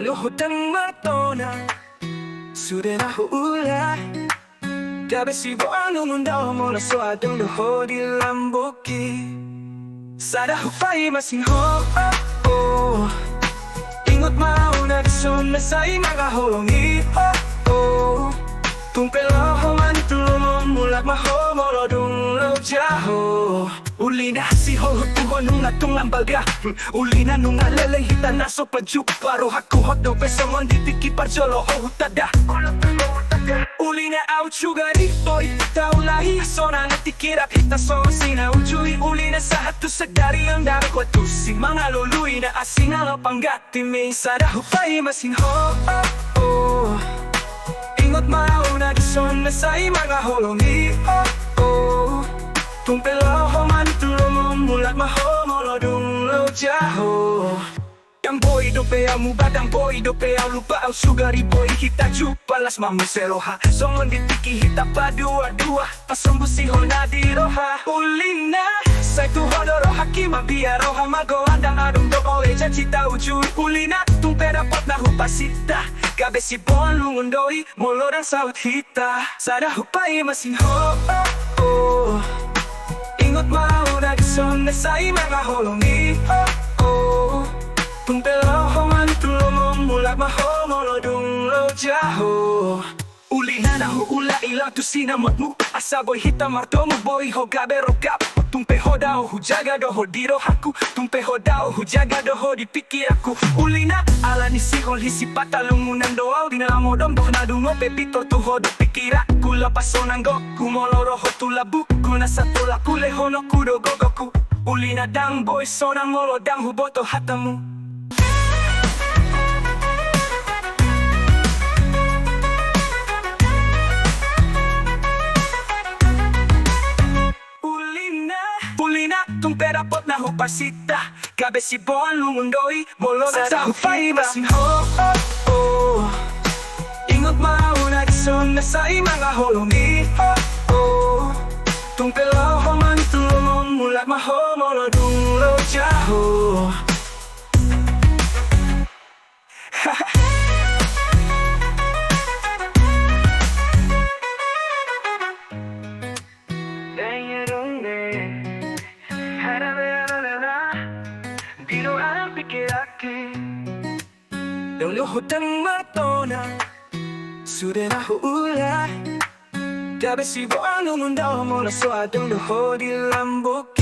Luluhod ang matona Sude na huula Kabesibo ang lumundaw mula sa adong luhod ilambuki Sada hupay masingho Ingot mauna disun na sa'y mga holongi Tungpelo man tulong mulak mahomolo dung lo jaho Uli na si hohutuho nung atong ambaga Uli na nung alelehita na so pajuk Paro hakuhot do peso mondi tiki parjolo hohutada Uli na out sugari boy Taulahi sona na tikirap hita so sina ujui Uli na sa hatu sagdari ang dami ko tusi Mga lului na asing alapangati May sada hupay masingho Ingot mauna gison na sa'y mga holongi Tungpelo man tulong mulat mahomolo dung lo jaho Yang boy dope ang mubad ang boy dope ang lupa ang sugari boy Kita jupalas mamuseroha Songon ditiki hita pa dua-dua Pasombusiho na diroha Uli na Say tuhodoro hakima biaroha Mago andang adong doole cita ujur Uli na tungpera pot na hupasita Gabe si bon lungundoi molorang saut hita Sada hupay masingho Ingot mauna gison na sa'y mga holongi Tungpelo man tulong mulak mahomolo dung lo jaho Uli na huula ilang tusinamot mo Asaboy hita marto mo boy ho gabe rokap Tungpeho daw hujaga doho diro haku Tungpeho daw hujaga doho dipikir aku Uli na ala ni sihol hisipata lungunan doaw Dinamodom doh na dungo pepito tuho do pikira Kula pasonang go kumoloro ho tulabu Kuna satola kule hono kudo gogoku Uli na dang boy sonang molo dang huboto hatamu Tungpera pot na hupasita Kabesibo ang lumundoi Molo sa hupay masingho Ingot mauna gison na sa'y mga holongi Tungpelo man tulong mulak mahomolo dung lo jaho Dino ang pikirake Luluhod ang matona Sude na huula Kabesibo ang lumundaw mula sa adong luhod ilambuki